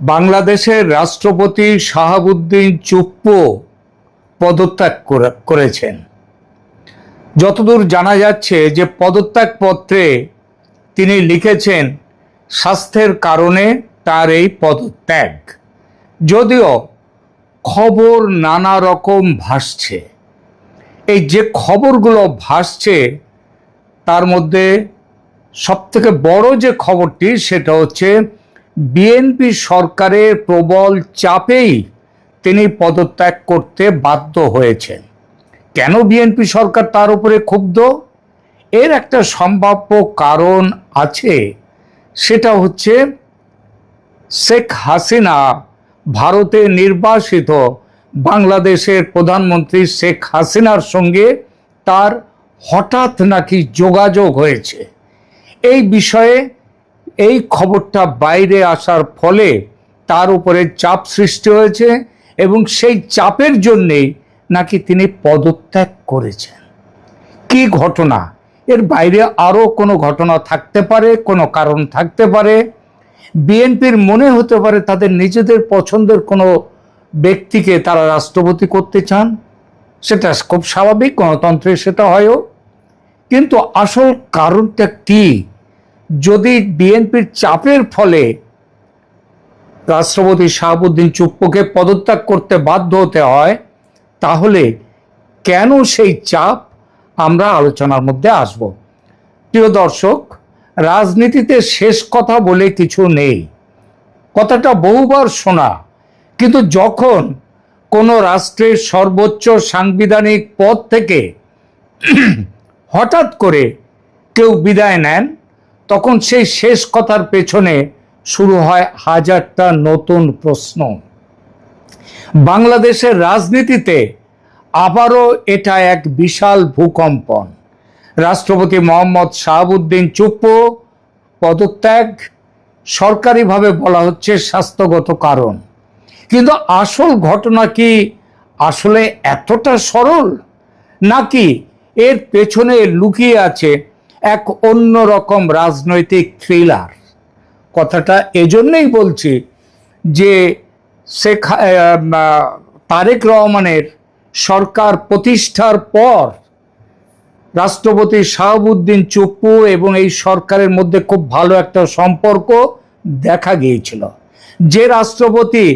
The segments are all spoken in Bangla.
বাংলাদেশের রাষ্ট্রপতি শাহাবুদ্দিন চুপ্পু পদত্যাগ করেছেন। যতদূর জানা যাচ্ছে যে পদত্যাগপত্রে তিনি লিখেছেন স্বাস্থ্যের কারণে তার এই পদত্যাগ। যদিও খবর নানা রকম ভাসছে, এই যে খবরগুলো ভাসছে তার মধ্যে সবথেকে বড় যে খবরটি সেটা হচ্ছে বিএনপি সরকারের প্রবল চাপেই তিনি পদত্যাগ করতে বাধ্য হয়েছেন। কেন বিএনপি সরকার তার উপরে ক্ষুব্ধ? এর একটা সম্ভাব্য কারণ আছে, সেটা হচ্ছে শেখ হাসিনা ভারতে নির্বাসিত বাংলাদেশের প্রধানমন্ত্রী শেখ হাসিনার সঙ্গে তার হঠাৎ নাকি যোগাযোগ হয়েছে। এই বিষয়ে এই খবরটা বাইরে আসার ফলে তার উপরে চাপ সৃষ্টি হয়েছে এবং সেই চাপের জন্যেই নাকি তিনি পদত্যাগ করেছেন। কি ঘটনা? এর বাইরে আরও কোনো ঘটনা থাকতে পারে, কোনো কারণ থাকতে পারে। বিএনপির মনে হতে পারে তাদের নিজেদের পছন্দের কোনো ব্যক্তিকে তারা রাষ্ট্রপতি করতে চান, সেটা খুব স্বাভাবিক, গণতন্ত্রে সেটা হয়ও। কিন্তু আসল কারণটা কি? যদি বিএনপির চাপের ফলে রাষ্ট্রপতি শাহাবুদ্দিন চুপ্পুকে পদত্যাগ করতে বাধ্য হতে হয়, তাহলে কেন সেই চাপ? আমরা আলোচনার মধ্যে আসব। প্রিয় দর্শক, রাজনীতিতে শেষ কথা বলে কিছু নেই, কথাটা বহুবার শোনা। কিন্তু যখন কোনো রাষ্ট্রের সর্বোচ্চ সাংবিধানিক পদ থেকে হঠাৎ করে কেউ বিদায় নেন, তখন সেই শেষ কথার পেছনে শুরু হয় হাজারটা নতুন প্রশ্ন। বাংলাদেশের রাজনীতিতে আবারও এটা এক বিশাল ভূকম্পন। রাষ্ট্রপতি মোহাম্মদ শাহাবুদ্দিন চুপ্পু পদত্যাগ, সরকারিভাবে বলা হচ্ছে স্বাস্থ্যগত কারণ। কিন্তু আসল ঘটনা কি আসলে এতটা সরল, নাকি এর পেছনে লুকিয়ে আছে এক অন্যরকম রাজনৈতিক থ্রিলার? কথাটা এজন্যই বলছি যে তারেক রহমানের সরকার প্রতিষ্ঠার পর রাষ্ট্রপতি শাহাবুদ্দিন চুপ্পু এবং এই সরকারের মধ্যে খুব ভালো একটা সম্পর্ক দেখা গিয়েছিল। যে রাষ্ট্রপতি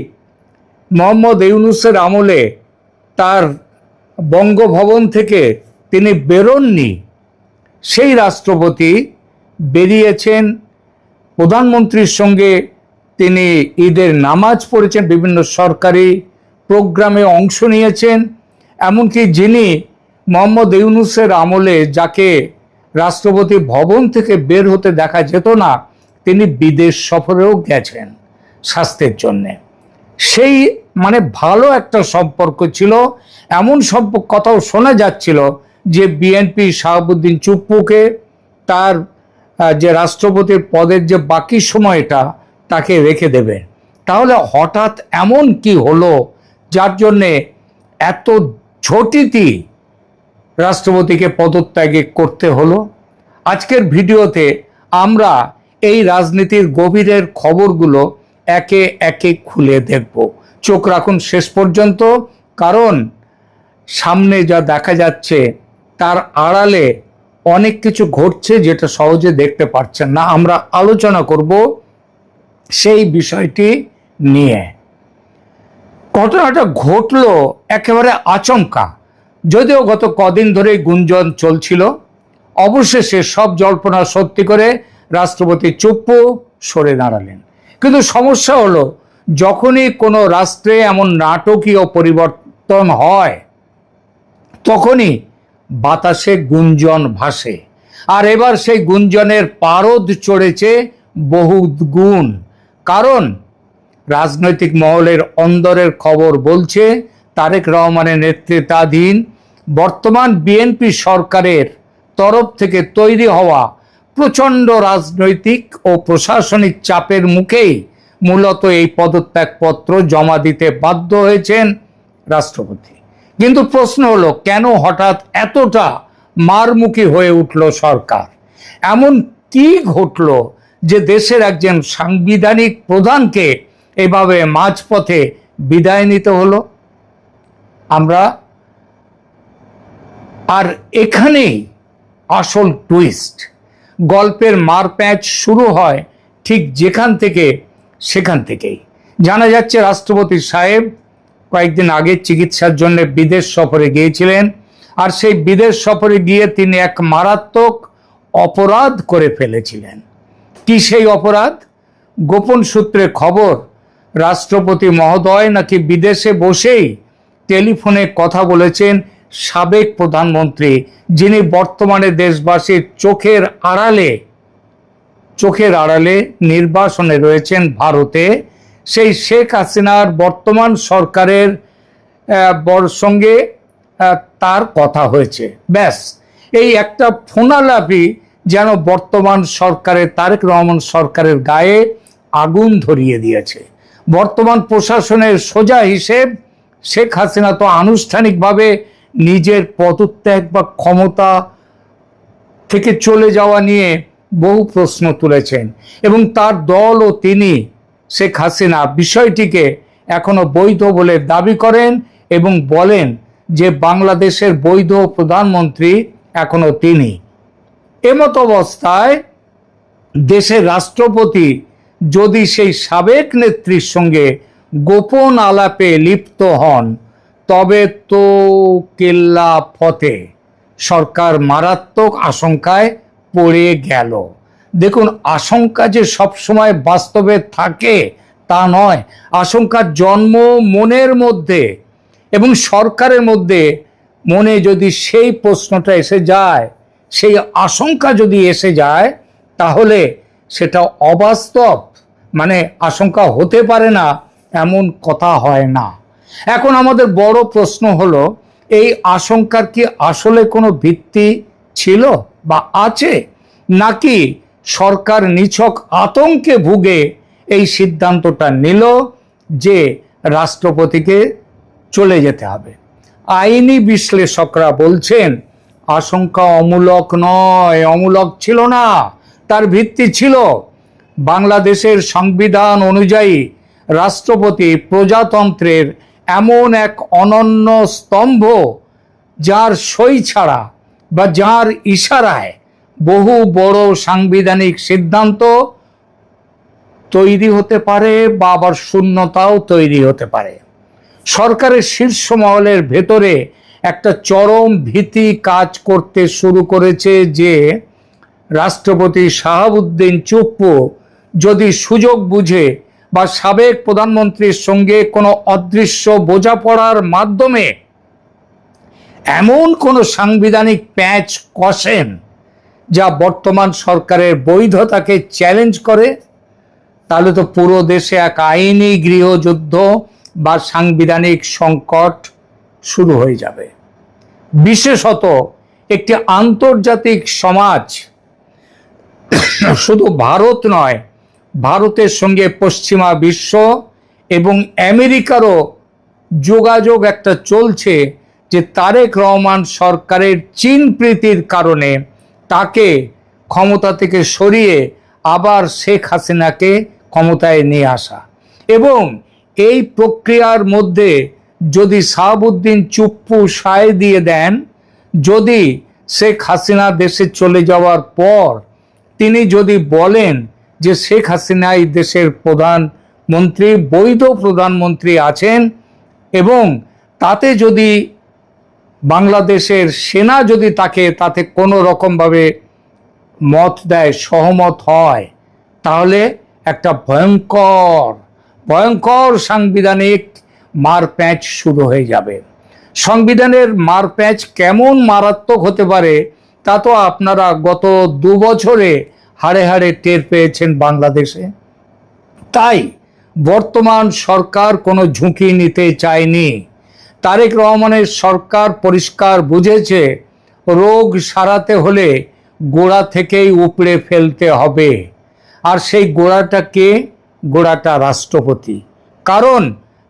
মোহাম্মদ ইউনূসের আমলে তার বঙ্গভবন থেকে তিনি বেরোননি, সেই রাষ্ট্রপতি বেরিয়েছেন, প্রধানমন্ত্রীর সঙ্গে তিনি ঈদের নামাজ পড়েছেন, বিভিন্ন সরকারি প্রোগ্রামে অংশ নিয়েছেন। এমনকি যিনি মোহাম্মদ ইউনূসের আমলে যাকে রাষ্ট্রপতি ভবন থেকে বের হতে দেখা যেত না, তিনি বিদেশ সফরেও গেছেন স্বাস্থ্যের জন্যে। সেই ভালো একটা সম্পর্ক ছিল। এমন কথাও শোনা যাচ্ছিল যে বিএনপি শাহাবুদ্দিন চুপ্পুকে তার যে রাষ্ট্রপতির পদের যে বাকি সময়টা তাকে রেখে দেবে। তাহলে হঠাৎ এমন কি হলো যার জন্যে এত ঝটিতি রাষ্ট্রপতিকে পদত্যাগে করতে হলো? আজকের ভিডিওতে আমরা এই রাজনীতির গভীরের খবরগুলো একে একে খুলে দেখব। চোখ রাখুন শেষ পর্যন্ত, কারণ সামনে যা দেখা যাচ্ছে তার আড়ালে অনেক কিছু ঘটছে যেটা সহজে দেখতে পাচ্ছেন না। আমরা আলোচনা করব সেই বিষয়টি নিয়ে। ঘটনাটা ঘটলো একেবারে আচমকা, যদিও গত কদিন ধরে গুঞ্জন চলছিল। অবশেষে সব জল্পনা সত্যি করে রাষ্ট্রপতি চুপ্পু সরে দাঁড়ালেন। কিন্তু সমস্যা হলো, যখনই কোনো রাষ্ট্রে এমন নাটকীয় পরিবর্তন হয় তখনই বাতাসে গুঞ্জন ভাসে। আর এবার সেই গুঞ্জনের পারদ চড়েছে বহু গুণ। কারণ রাজনৈতিক মহলের অন্দরের খবর বলছে তারেক রহমানের নেতৃত্বাধীন বর্তমান বিএনপি সরকারের তরফ থেকে তৈরি হওয়া প্রচণ্ড রাজনৈতিক ও প্রশাসনিক চাপের মুখেই মূলত এই পদত্যাগপত্র জমা দিতে বাধ্য হয়েছেন রাষ্ট্রপতি। কিন্তু প্রশ্ন হলো, কেন হঠাৎ এতটা মারমুখী হয়ে উঠল সরকার? এমন কি ঘটল যে দেশের একজন সাংবিধানিক প্রধানকে এভাবে মাঝপথে বিদায় নিতে হলো। আমরা আর এখানেই আসল টুইস্ট। গল্পের মারপ্যাঁচ শুরু হয় ঠিক যেখান থেকে সেখান থেকেই। জানা যাচ্ছে রাষ্ট্রপতি সাহেব কয়েকদিন আগে চিকিৎসার জন্য বিদেশ সফরে গিয়েছিলেন, আর সেই বিদেশ সফরে গিয়ে তিনি এক মারাত্মক অপরাধ করে ফেলেছিলেন। কি সেই অপরাধ? গোপন সূত্রে খবর, রাষ্ট্রপতি মহোদয় নাকি বিদেশে বসেই টেলিফোনে কথা বলেছেন সাবেক প্রধানমন্ত্রী, যিনি বর্তমানে দেশবাসীর চোখের আড়ালে নির্বাসনে রয়েছেন ভারতে, সেই শেখ হাসিনার বর্তমান সরকারের সঙ্গে তার কথা হয়েছে। ব্যাস, এই একটা ফোনালাপি যেন বর্তমান সরকারের, তারেক রহমান সরকারের গায়ে আগুন ধরিয়ে দিয়েছে। বর্তমান প্রশাসনের সোজা হিসেব, শেখ হাসিনা তো আনুষ্ঠানিকভাবে নিজের পদত্যাগ বা ক্ষমতা থেকে চলে যাওয়া নিয়ে বহু প্রশ্ন তুলেছেন, এবং তার দল ও তিনি, শেখ হাসিনা, বিষয়টিকে এখনো বৈধ বলে দাবি করেন এবং বলেন যে বাংলাদেশের বৈধ প্রধানমন্ত্রী এখনো তিনি। এমত অবস্থায় দেশের রাষ্ট্রপতি যদি সেই সাবেক নেত্রীর সঙ্গে গোপন আলাপে লিপ্ত হন, তবে তো কেল্লা ফতে, সরকার মারাত্মক আশঙ্কায় পড়ে গেল। দেখুন, আশঙ্কা যে সবসময় বাস্তবে থাকে তা নয়। আশঙ্কার জন্ম মনের মধ্যে, এবং সরকারের মধ্যে মনে যদি সেই প্রশ্নটা এসে যায়, সেই আশঙ্কা যদি এসে যায়, তাহলে সেটা অবাস্তব, মানে আশঙ্কা হতে পারে না এমন কথা হয় না। এখন আমাদের বড় প্রশ্ন হলো, এই আশঙ্কার কি আসলে কোনো ভিত্তি ছিল বা আছে, নাকি সরকার নিছক আতঙ্কে ভুগে এই সিদ্ধান্তটা নিল যে রাষ্ট্রপতিকে চলে যেতে হবে? আইনি বিশ্লেষকরা বলছেন আশঙ্কা অমূলক নয়, অমূলক ছিল না, তার ভিত্তি ছিল। বাংলাদেশের সংবিধান অনুযায়ী রাষ্ট্রপতি প্রজাতন্ত্রের এমন এক অনন্য স্তম্ভ, যার সই ছাড়া বা যার ইশারায় বহু বড় সাংবিধানিক সিদ্ধান্ত তৈরি হতে পারে বা আবার শূন্যতাও তৈরি হতে পারে। সরকারের শীর্ষ মহলের ভেতরে একটা চরম ভীতি কাজ করতে শুরু করেছে যে রাষ্ট্রপতি শাহাবুদ্দিন চুপ্পু যদি সুযোগ বুঝে বা সাবেক প্রধানমন্ত্রীর সঙ্গে কোনো অদৃশ্য বোঝাপড়ার মাধ্যমে এমন কোনো সাংবিধানিক প্যাঁচ কষেন যা বর্তমান সরকারের বৈধতাকে চ্যালেঞ্জ করে, তাহলে তো পুরো দেশে এক আইনি গৃহযুদ্ধ বা সাংবিধানিক সংকট শুরু হয়ে যাবে। বিশেষত একটি আন্তর্জাতিক সমাজ, শুধু ভারত নয়, ভারতের সঙ্গে পশ্চিমা বিশ্ব এবং আমেরিকারও যোগাযোগ একটা চলছে যে তারেক রহমান সরকারের চীন প্রীতির কারণে তাকে ক্ষমতা থেকে সরিয়ে আবার শেখ হাসিনাকে ক্ষমতায় নিয়ে আসা। এবং এই প্রক্রিয়ার মধ্যে যদি শাহাবুদ্দিন চুপ্পু সায় দিয়ে দেন, যদি শেখ হাসিনা দেশে চলে যাওয়ার পর তিনি যদি বলেন যে শেখ হাসিনাই দেশের প্রধানমন্ত্রী, বৈধ প্রধানমন্ত্রী আছেন, এবং তাতে যদি বাংলাদেশের সেনা যদি তাতে কোনো রকমভাবে মত দেয়, সহমত হয়, তাহলে একটা ভয়ঙ্কর সাংবিধানিক মারপ্যাঁচ শুরু হয়ে যাবে। সংবিধানের মারপ্যাঁচ কেমন মারাত্মক হতে পারে তা তো আপনারা গত 2 বছরে হাড়ে হাড়ে টের পেয়েছেন বাংলাদেশে। তাই বর্তমান সরকার কোনো ঝুঁকি নিতে চায়নি। তারেক রহমানের সরকার পরিষ্কার বুঝেছে রোগ সারাতে হলে গোড়া থেকেই উপড়ে ফেলতে হবে। আর সেই গোড়াটা কে? গোড়াটা রাষ্ট্রপতি। কারণ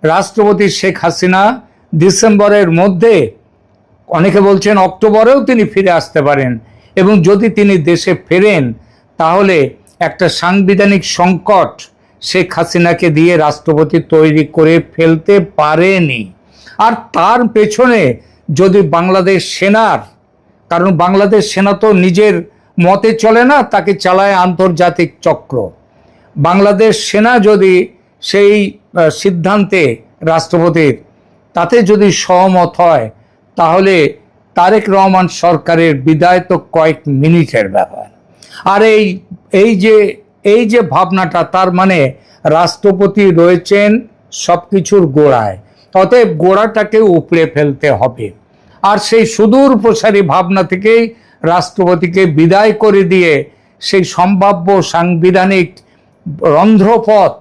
রাষ্ট্রপতি শেখ হাসিনা ডিসেম্বরের মধ্যে, অনেকে বলছেন অক্টোবরেও তিনি ফিরে আসতে পারেন, এবং যদি তিনি দেশে ফেরেন তাহলে একটা সাংবিধানিক সংকট, শেখ হাসিনাকে দিয়ে রাষ্ট্রপতি তৈরি করে ফেলতে পারেনি। আর তার পেছনে যদি বাংলাদেশ সেনার, কারণ বাংলাদেশ সেনা তো নিজের মতে চলে না, তাকে চালায় আন্তর্জাতিক চক্র, বাংলাদেশ সেনা যদি সেই সিদ্ধান্তে রাষ্ট্রপতির তাতে যদি সহমত হয়, তাহলে তারেক রহমান সরকারের বিদায় তো কয়েক মিনিটের ব্যাপার। আর এই যে ভাবনাটা, তার মানে রাষ্ট্রপতি রয়েছেন সবকিছুর গোড়ায়, অতএব গোড়াটাকে উপড়ে ফেলতে হবে। আর সেই সুদূর প্রসারী ভাবনা থেকেই রাষ্ট্রপতিকে বিদায় করে দিয়ে সেই সম্ভাব্য সাংবিধানিক রন্ধ্রপথ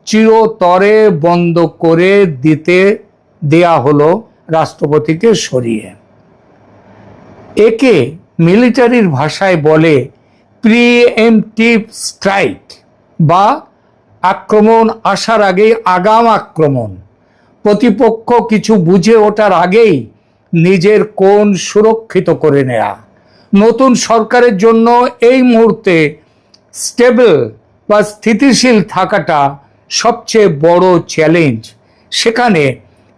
চিরতরে বন্ধ করে দেয়া হলো রাষ্ট্রপতিকে সরিয়ে। একে মিলিটারির ভাষায় বলে প্রিএমপ্টিভ স্ট্রাইক, বা আক্রমণ আসার আগেই আগাম আক্রমণ। প্রতিপক্ষ কিছু বুঝে ওঠার আগেই নিজের কোণ সুরক্ষিত করে নেয়া। নতুন সরকারের জন্য এই মুহূর্তে স্টেবল বা স্থিতিশীল থাকাটা সবচেয়ে বড় চ্যালেঞ্জ। সেখানে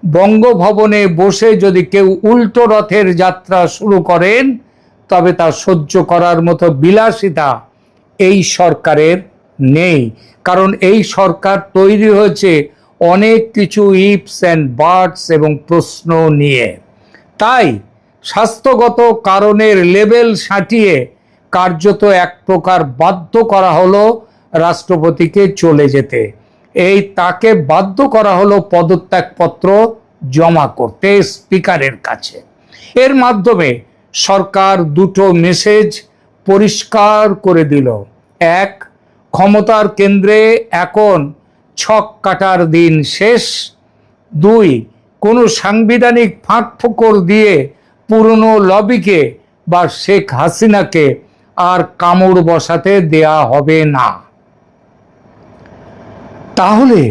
বঙ্গভবনে বসে যদি কেউ উল্টো রথের যাত্রা শুরু করেন, তবে তা সহ্য করার মতো বিলাসিতা এই সরকারের নেই। কারণ এই সরকার তৈরি হয়েছে অনেক কিছু ইফস অ্যান্ড বাটস এবং প্রশ্ন নিয়ে। তাই স্বাস্থ্যগত কারণের লেবেল সাঁটিয়ে কার্যত এক প্রকার বাধ্য করা হলো রাষ্ট্রপতিকে চলে যেতে। তাকে বাধ্য করা হলো পদত্যাগপত্র জমা করতে স্পিকারের কাছে। এর মাধ্যমে সরকার দুটো মেসেজ পরিষ্কার করে দিল। এক, ক্ষমতার কেন্দ্রে এখন ছক কাটার দিন শেষ। দুই, কোনো সাংবিধানিক ফাঁকফোকর দিয়ে পুরনো লবিকে বা শেখ হাসিনাকে আর কামড় বসাতে দেয়া হবে না। তাহলে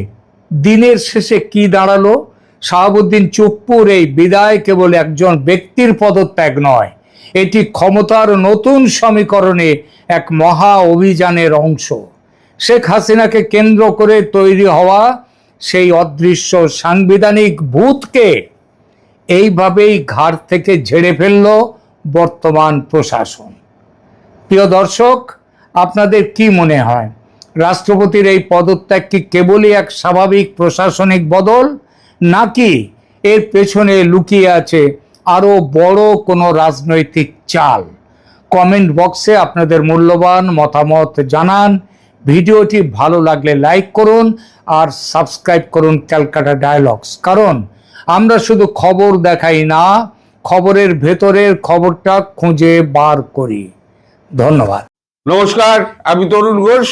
দিনের শেষে কি দাঁড়ালো? শাহাবুদ্দিন চুপ্পুর এই বিদায় কেবল একজন ব্যক্তির পদত্যাগ নয়, এটি ক্ষমতার নতুন সমীকরণে এক মহা অভিযানের অংশ। শেখ হাসিনাকে কেন্দ্র করে তৈরি হওয়া সেই অদৃশ্য সাংবিধানিক ভূতকে এইভাবেই ঘাড় থেকে ঝেড়ে ফেলল বর্তমান প্রশাসন। প্রিয় দর্শক, আপনাদের কি মনে হয়, রাষ্ট্রপতির এই পদত্যাগ কি কেবলই এক স্বাভাবিক প্রশাসনিক বদল, নাকি এর পেছনে লুকিয়ে আছে আরো বড় কোনো রাজনৈতিক চাল? কমেন্ট বক্সে আপনাদের মূল্যবান মতামত জানান। ভিডিওটি ভালো লাগলে লাইক করুন আর সাবস্ক্রাইব করুন ক্যালকাটা ডায়ালগস। কারণ আমরা শুধু খবর দেখাই না, খবরের ভেতরের খবরটা খুঁজে বার করি। ধন্যবাদ। নমস্কার, আমি তরুণ ঘোষ।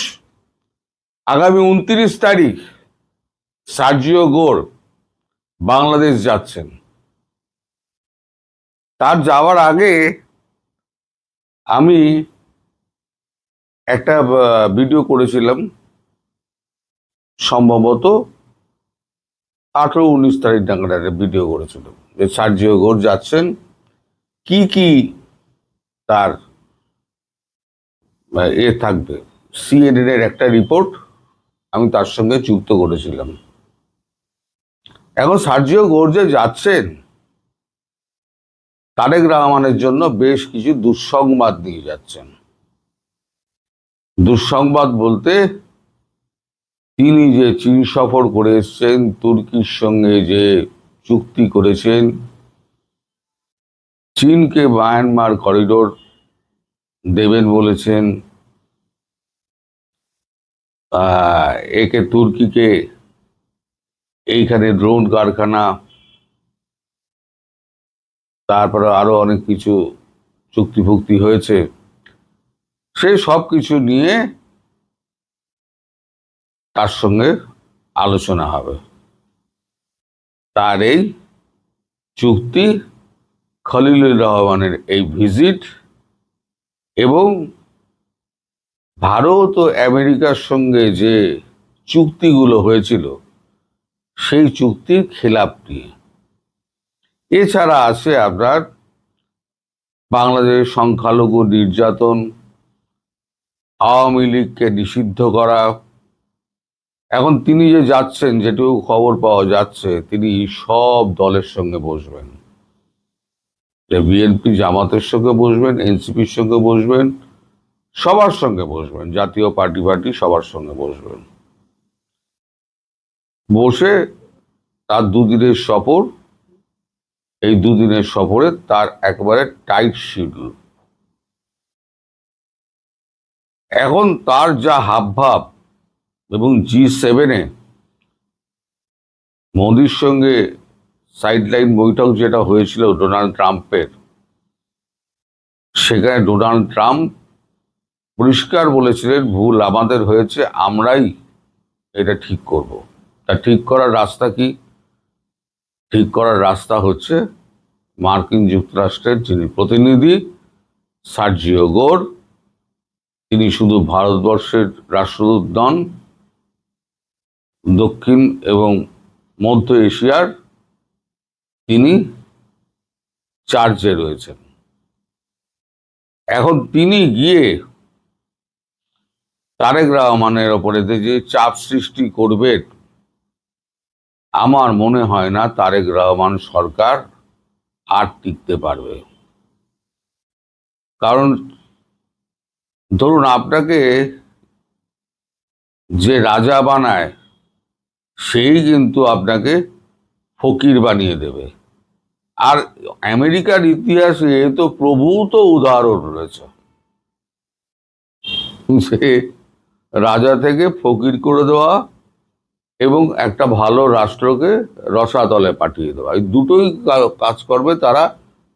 আগামী 29 তারিখ সার্জিও গোর বাংলাদেশ যাচ্ছেন। তার যাওয়ার আগে আমি একটা ভিডিও করেছিলাম, সম্ভবত 18-19 তারিখ নাগাদ একটা ভিডিও করেছিলাম যে সার্জিও গোর যাচ্ছেন, কি কি তার থাকবে। CNN এর একটা রিপোর্ট আমি তার সঙ্গে যুক্ত করেছিলাম। এখন সার্জিও গোর যে যাচ্ছেন, তারেক রহমানের জন্য বেশ কিছু দুঃসংবাদ দিয়ে যাচ্ছেন। দুঃসংবাদ বলতে, তিনি যে চীন সফর করে এসছেন, তুর্কির সঙ্গে যে চুক্তি করেছেন, চীনকে মায়ানমার করিডোর দেবেন বলেছেন, একে তুর্কিকে এইখানে ড্রোন কারখানা, তারপরে আরো অনেক কিছু চুক্তি ফুক্তি হয়েছে, সেই সব কিছু নিয়ে তার সঙ্গে আলোচনা হবে। তার এই চুক্তি, খলিলুর রহমানের এই ভিজিট এবং ভারত ও আমেরিকার সঙ্গে যে চুক্তিগুলো হয়েছিল সেই চুক্তির খেলাপ নিয়ে। এছাড়া আছে আপনার বাংলাদেশের সংখ্যালঘু নির্যাতন, আওয়ামী লীগকে নিষিদ্ধ করা, এখন তিনি যে যাচ্ছেন, যেটুকু খবর পাওয়া যাচ্ছে, তিনি সব দলের সঙ্গে বসবেন। বিএনপি জামাতের সঙ্গে বসবেন, এনসিপির সঙ্গে বসবেন, সবার সঙ্গে বসবেন, জাতীয় পার্টি সবার সঙ্গে বসবেন। বসে তার দুদিনের সফর, এই দুদিনের সফরে তার একবারে টাইট শিডিউল। এখন তার যা হাবভাব, এবং G7-এ মোদির সঙ্গে সাইডলাইন বৈঠক যেটা হয়েছিল ডোনাল্ড ট্রাম্পের, সেখানে ডোনাল্ড ট্রাম্প পরিষ্কার বলেছিলেন ভুল আমাদের হয়েছে, আমরাই এটা ঠিক করব। তা ঠিক করার রাস্তা কি? ঠিক করার রাস্তা হচ্ছে মার্কিন যুক্তরাষ্ট্রের যিনি প্রতিনিধি সার্জিও গোর, তিনি শুধু ভারতবর্ষের রাষ্ট্রদূত নন, দক্ষিণ এবং মধ্য এশিয়ার তিনি চার্জে রয়েছেন। এখন তিনি গিয়ে তারেক রহমানের ওপরে যে চাপ সৃষ্টি করবেন, আমার মনে হয় না তারেক রহমান সরকার আর টিকতে পারবে। কারণ ধরুন, আপনাকে যে রাজা বানায় সেই কিন্তু আপনাকে ফকির বানিয়ে দেবে। আর আমেরিকার ইতিহাসে তো প্রভূত উদাহরণ রয়েছে, সে রাজা থেকে ফকির করে দেওয়া এবং একটা ভালো রাষ্ট্রকে রসাতলে পাঠিয়ে দেওয়া, এই দুটোই কাজ করবে তারা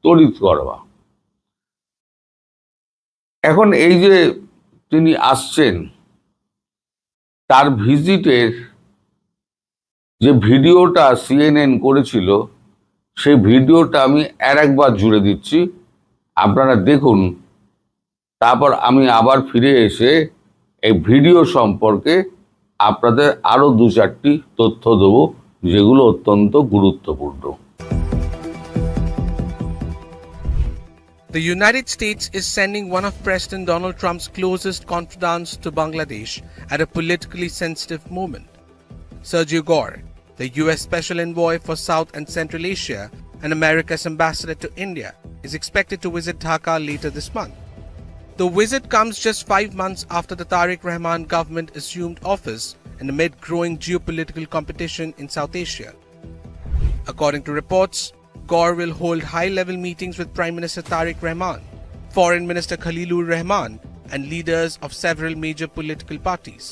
তড়িৎ করবা। এখন এই যে তিনি আসছেন, তার ভিজিটের যে ভিডিওটা CNN করেছিল, সেই ভিডিওটা আমি একবার জুড়ে দিচ্ছি, আপনারা দেখুন। তারপর আমি আবার ফিরে এসে এই ভিডিও সম্পর্কে আপনাদের আরো দু চারটি তথ্য দেবো, যেগুলো অত্যন্ত গুরুত্বপূর্ণ। The United States is sending one of President Donald Trump's closest confidants to Bangladesh at a politically sensitive moment. Sergio Gore, the US Special Envoy for South and Central Asia and America's ambassador to India, is expected to visit Dhaka later this month. The visit comes just 5 months after the Tariq Rahman government assumed office and amid growing geopolitical competition in South Asia. According to reports, Gore will hold high-level meetings with Prime Minister Tariq Rahman, Foreign Minister Khalilur Rahman, and leaders of several major political parties.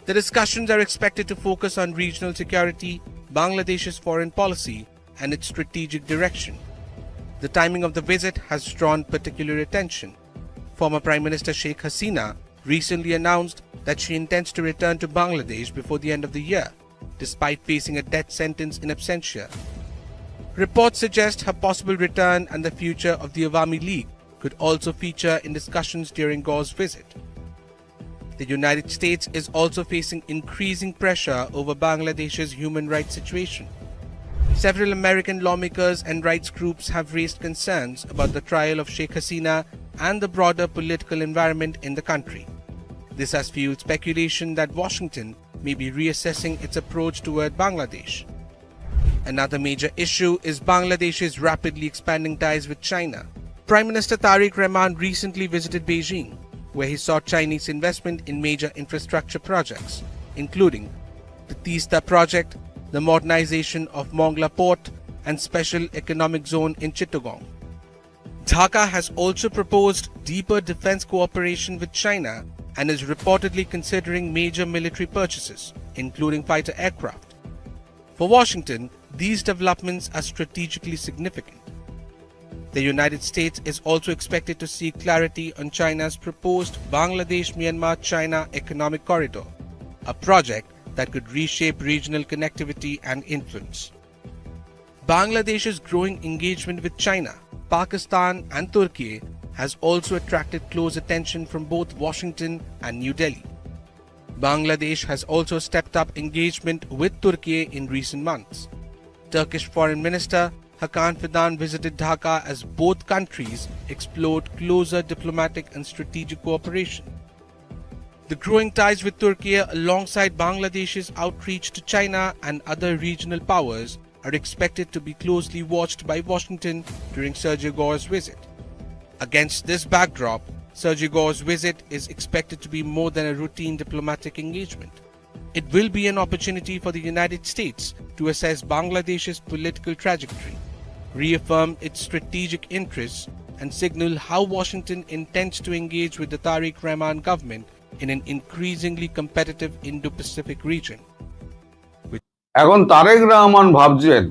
The discussions are expected to focus on regional security, Bangladesh's foreign policy, and its strategic direction. The timing of the visit has drawn particular attention. Former Prime Minister Sheikh Hasina recently announced that she intends to return to Bangladesh before the end of the year, despite facing a death sentence in absentia. Reports suggest her possible return and the future of the Awami League could also feature in discussions during Gore's visit. The United States is also facing increasing pressure over Bangladesh's human rights situation. Several American lawmakers and rights groups have raised concerns about the trial of Sheikh Hasina and the broader political environment in the country. This has fueled speculation that Washington may be reassessing its approach toward Bangladesh. Another major issue is Bangladesh's rapidly expanding ties with China. Prime Minister Tariq Rahman recently visited Beijing, where he saw Chinese investment in major infrastructure projects, including the Teesta project, the modernization of Mongla Port, and Special Economic Zone in Chittagong. Dhaka has also proposed deeper defense cooperation with China and is reportedly considering major military purchases, including fighter aircraft. For Washington, these developments are strategically significant. The United States is also expected to seek clarity on China's proposed Bangladesh-Myanmar-China Economic Corridor, a project that could reshape regional connectivity and influence. Bangladesh's growing engagement with China, Pakistan, and Turkey has also attracted close attention from both Washington and New Delhi. Bangladesh has also stepped up engagement with Turkey in recent months. Turkish Foreign Minister Hakan Fidan visited Dhaka as both countries explored closer diplomatic and strategic cooperation. The growing ties with Turkey alongside Bangladesh's outreach to China and other regional powers are expected to be closely watched by Washington during Sergio Gore's visit. Against this backdrop, Sergio Gore's visit is expected to be more than a routine diplomatic engagement. It will be an opportunity for the United States to assess Bangladesh's political trajectory, reaffirm its strategic interests, and signal how Washington intends to engage with the Tariq Rahman government in an increasingly competitive Indo-Pacific region. এখন তারেক রহমান ভাবছেন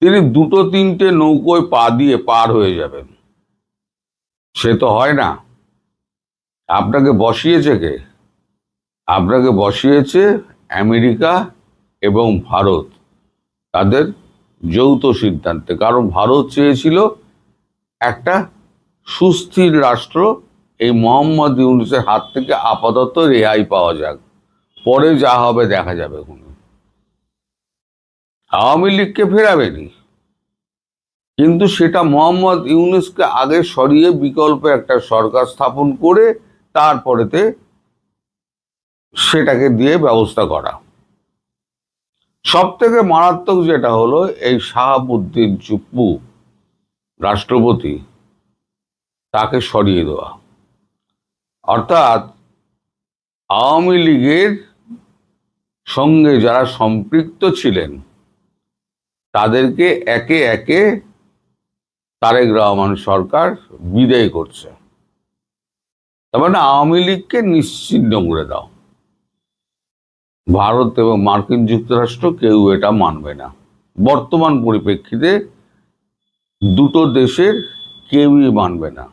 তিনি দুটো তিনটে নৌকোয় পা দিয়ে পার হয়ে যাবেন। সে তো হয় না। আপনাকে বসিয়েছে কে? আপনাকে বসিয়েছে আমেরিকা এবং ভারত, তাদের যৌথ সিদ্ধান্তে। কারণ ভারত চেয়েছিল একটা সুস্থির রাষ্ট্র এই মোহাম্মদ ইউনূসের হাত থেকে আপাতত রেহাই পাওয়া যাক, পরে যা হবে দেখা যাবে। আওয়ামী লীগকে ফেরাবেনি, কিন্তু সেটা মোহাম্মদ ইউনূসকে আগে সরিয়ে বিকল্প একটা সরকার স্থাপন করে তারপরেতে সেটাকে দিয়ে ব্যবস্থা করা। সব থেকে মারাত্মক যেটা হলো এই শাহাবুদ্দিন চুপ্পু রাষ্ট্রপতি, তাকে সরিয়ে দেওয়া। অর্থাৎ আওয়ামী লীগের সঙ্গে যারা সম্পৃক্ত ছিলেন তাদেরকে একে একে তারেক রহমান সরকার বিদায় করছে। তার মানে আওয়ামী লীগকে নিশ্চিহ্ন করে দাও। ভারত এবং মার্কিন যুক্তরাষ্ট্র কেউ এটা মানবে না। বর্তমান পরিপ্রেক্ষিতে দুটো দেশের কেউই মানবে না।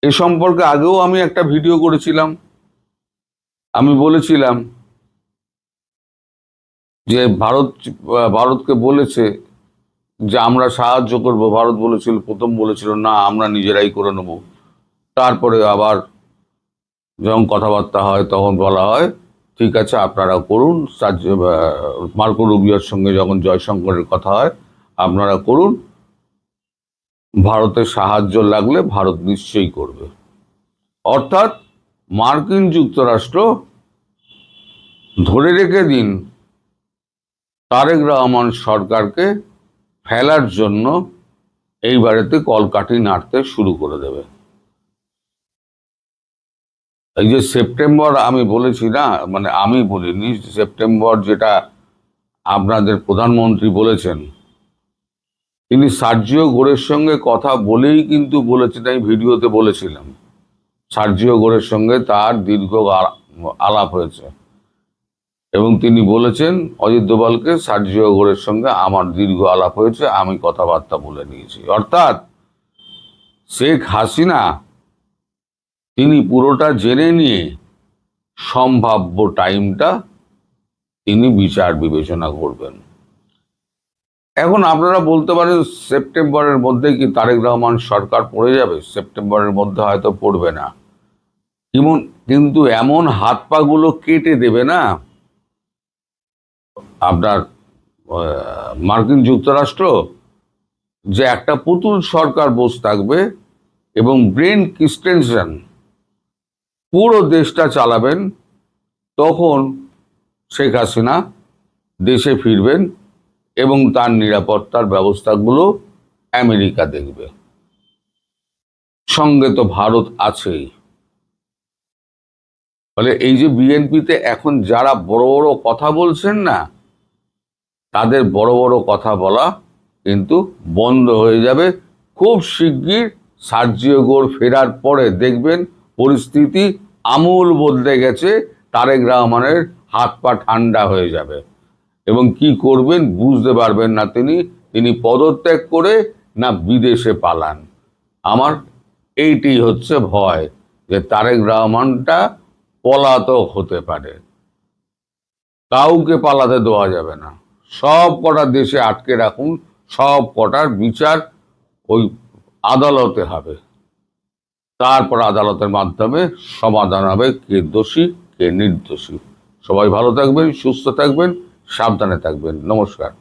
এ সম্পর্কে আগেও আমি একটা ভিডিও করেছিলাম। আমি বলেছিলাম যে ভারতকে বলেছে যে আমরা সাহায্য করব। ভারত বলেছিল, প্রথম বলেছিল না আমরা নিজেরাই করে নেব। তারপরে আবার যখন কথাবার্তা হয় তখন বলা হয় ঠিক আছে আপনারা করুন। মার্কো রুবিওর সঙ্গে যখন জয়শঙ্করের কথা হয় আপনারা করুন, ভারতের সাহায্য লাগলে ভারত নিশ্চয়ই করবে। অর্থাৎ মার্কিন যুক্তরাষ্ট্র ধরে রেখে দিন তারেক রহমান সরকারকে ফেলার জন্য এইবারেতে কলকাঠি নাড়তে শুরু করে দেবে। এই যে সেপ্টেম্বর আমি বলেছি না, মানে আমি বলিনি, সেপ্টেম্বর যেটা আপনাদের প্রধানমন্ত্রী বলেছেন, তিনি সার্জিও গোরের সঙ্গে কথা বলেই কিন্তু বলেছেন। এই ভিডিওতে বলেছিলাম সার্জিও গোরের সঙ্গে তার দীর্ঘ আলাপ হয়েছে এবং তিনি বলেছেন অজিত দোভালকে সার্জিও গোরের সঙ্গে আমার দীর্ঘ আলাপ হয়েছে, আমি কথাবার্তা বলে নিয়েছি। অর্থাৎ শেখ হাসিনা তিনি পুরোটা জেনে নিয়ে সম্ভাব্য টাইমটা তিনি বিচার বিবেচনা করবেন। এখন আপনারা বলতে পারেন সেপ্টেম্বরের মধ্যে কি তারেক রহমান সরকার পড়ে যাবে? সেপ্টেম্বরের মধ্যে হয়তো পড়বে না, কিন্তু এমন হাত পাগুলো কেটে দেবে না আপনার মার্কিন যুক্তরাষ্ট্র যে একটা পুতুল সরকার বসে থাকবে এবং ব্রেন ক্রিস্টেনসেন পুরো দেশটা চালাবেন। তখন শেখ হাসিনা দেশে ফিরবেন এবং তার নিরাপত্তার ব্যবস্থাগুলো আমেরিকা দেখবে। সঙ্গে তো ভারত আছেই। ফলে এই যে বিএনপিতে এখন যারা বড় বড় কথা বলছেন না, তাদের বড় বড় কথা বলা কিন্তু বন্ধ হয়ে যাবে খুব শিগগির। সার্জিও গোর ফেরার পরে দেখবেন পরিস্থিতি আমূল বদলে গেছে। তারেক রহমানের হাত পা ঠান্ডা হয়ে যাবে এবং কি করবেন বুঝতে পারবেন না। তিনি পদত্যাগ করে না বিদেশে পালান। আমার এইটি হচ্ছে ভয় যে তারেক রহমানটা পলাতক হতে পারে। কাউকে পালাতে দেওয়া যাবে না। সব কটা দেশে আটকে রাখুন, সব কটার বিচার ওই আদালতে হবে। তারপর আদালতের মাধ্যমে সমাধান হবে কে দোষী কে নির্দোষী। সবাই ভালো থাকবেন, সুস্থ থাকবেন, সাবধানে থাকবেন। নমস্কার।